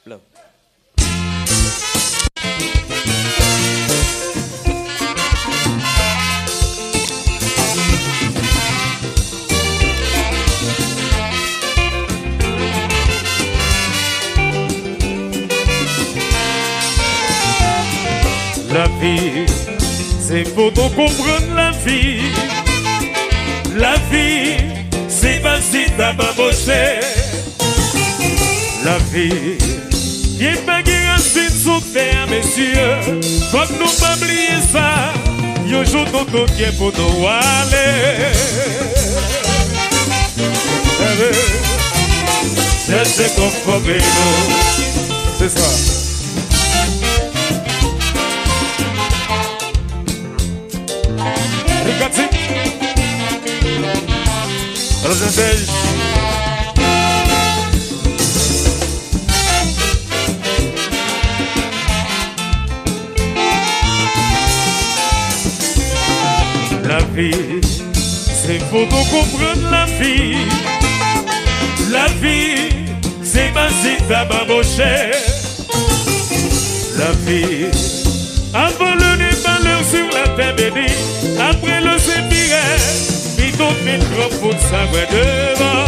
Love. La vie, c'est pour nous comprendre la vie. La vie, c'est facile à m'embaucher. La vie, il n'y a pas de racine sous terre, messieurs. Faut que nous pas oublier ça. Yo joue tout bien pour nous aller. Cherchez conformer nous. C'est ça. La vie, c'est pour nous comprendre la vie. La vie, c'est pas si t'as m'embauché. La vie, avant le débaleur sur la terre bénie, après le sépiret, puis d'autres micro pour savoir devant.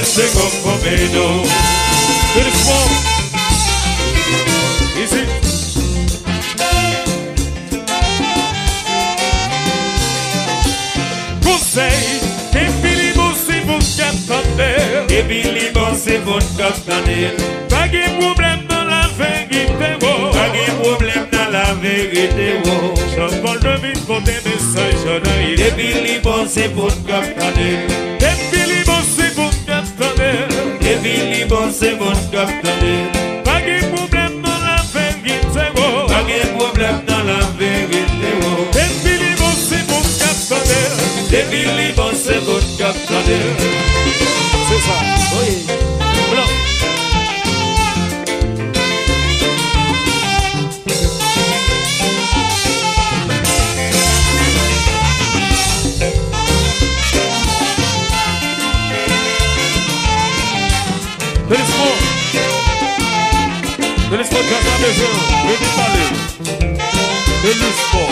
C'est comme nous. Que le fond. Ici. Conseil, depuis les mots, c'est vous qui attendez. Depuis les mots, c'est vous qui attendez. Pas de problème dans la vérité, pas de problème dans la vérité. Je parle de vie pour des messages. Depuis les mots, c'est vous qui attendez. Depuis les mots, c'est vous qui attendez. Depuis les mots, c'est vous qui attendez. Pas de problème dans la vérité, pas de problème dans la vérité. Depuis les mots, c'est vous qui attendez. Depuis les mots, c'est vous qui attendez. C'est ça, oui. Blanc. De l'espoir de la maison, venez parler. De l'espoir.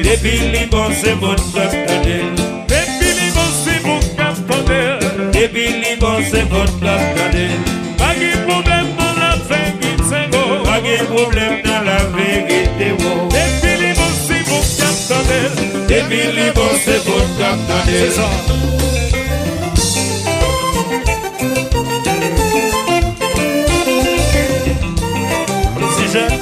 Depuis les bons, c'est bon capitaine. Depuis les bons, c'est bon capitaine. Depuis les bons, c'est bon capitaine. Pas de problème dans la vérité, pas de problème dans la vérité. Depuis les bons, c'est bon capitaine. Depuis les bons, c'est bon capitaine. C'est ça. Si jeune.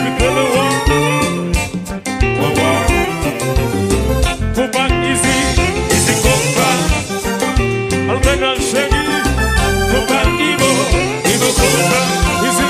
Député le roi. Combat easy, easy combat. Alpena chéri, combat Ivo, Ivo combat easy.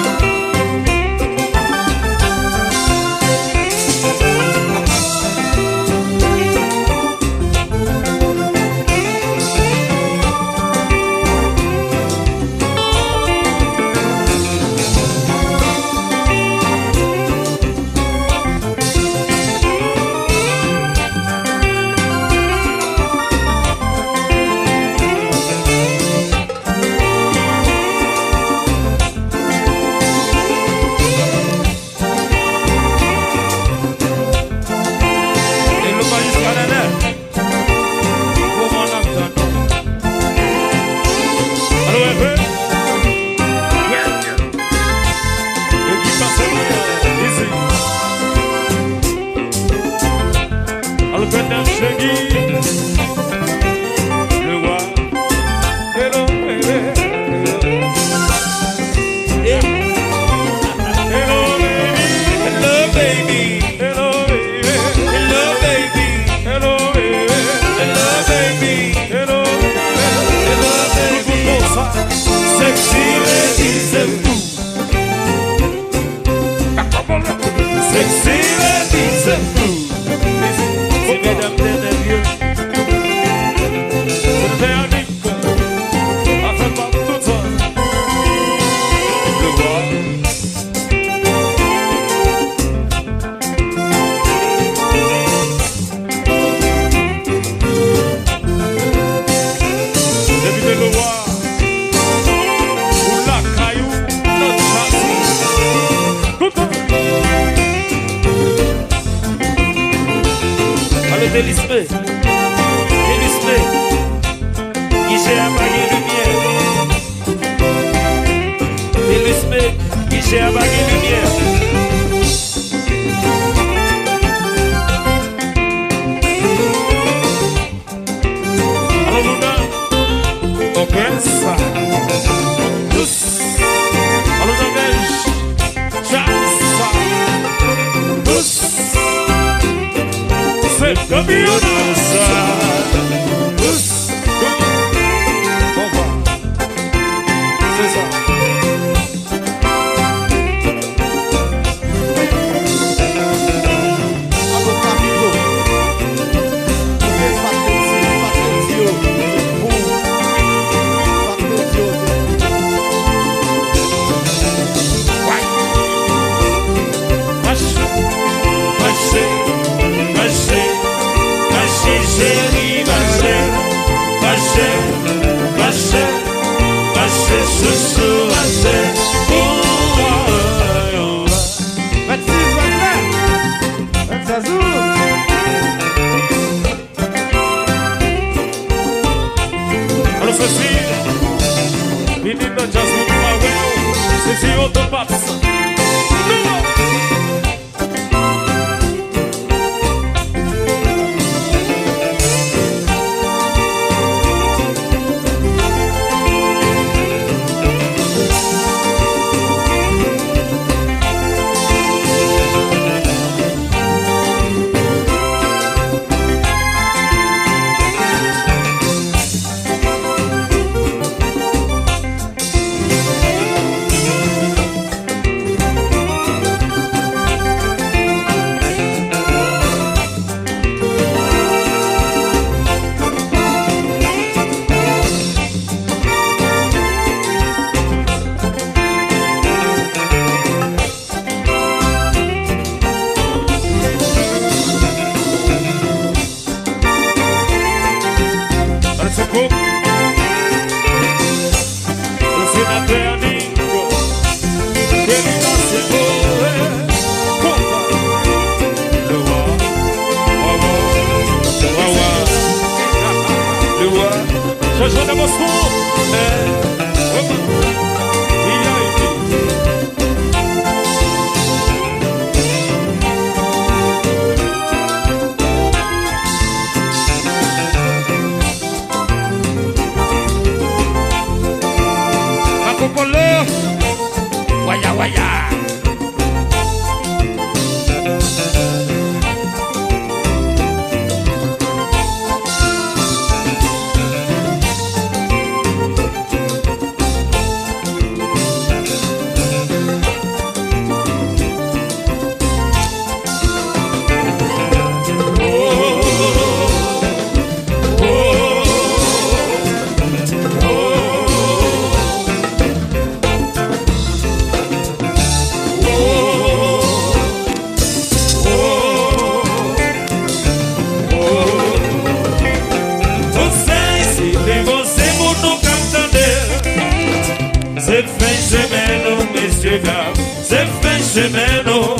messieurs, dames, c'est fin chemin, non.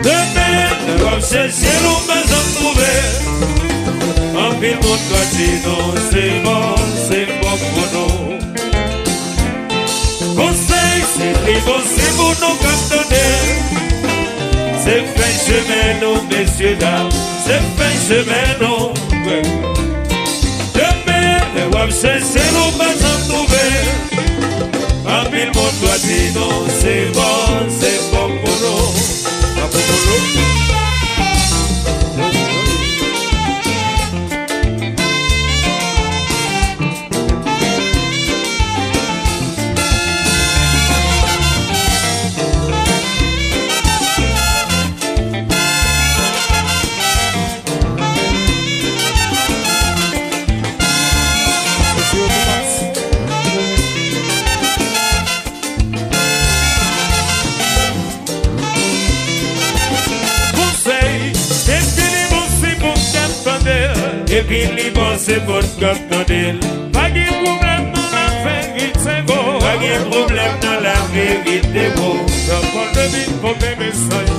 Demain, on va chercher l'eau, mais on trouver. En pile, mon doigt dit non, c'est bon pour nous. Conseil, c'est libre, c'est pour nous cantonner. C'est fin chemin, non, messieurs, dames, c'est fin chemin, non. Demain, on va chercher l'eau, mais on trouver. En pile, mon doigt dit non, c'est bon pour nous. Et puis les bons c'est votre cocktail. Pas de problème dans la vérité, c'est beau. Pas de problème dans la vérité, beau. Quand on devine pour mes messages,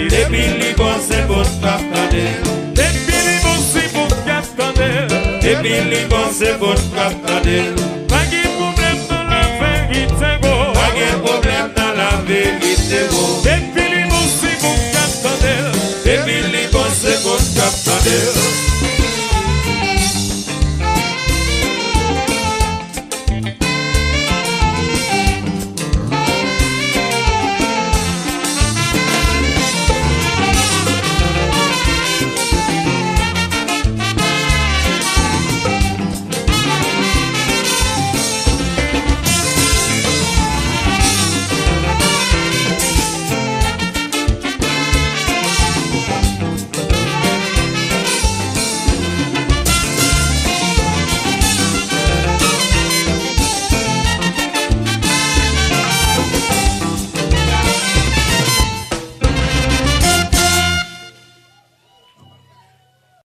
et puis les bons c'est votre cocktail. Et puis les bons c'est votre cocktail. Et puis les bons c'est votre cocktail. Pas de problème dans la vérité, beau. Pas de problème dans la vérité, beau. Et puis les bons c'est votre cocktail. Et puis les bons c'est votre cocktail.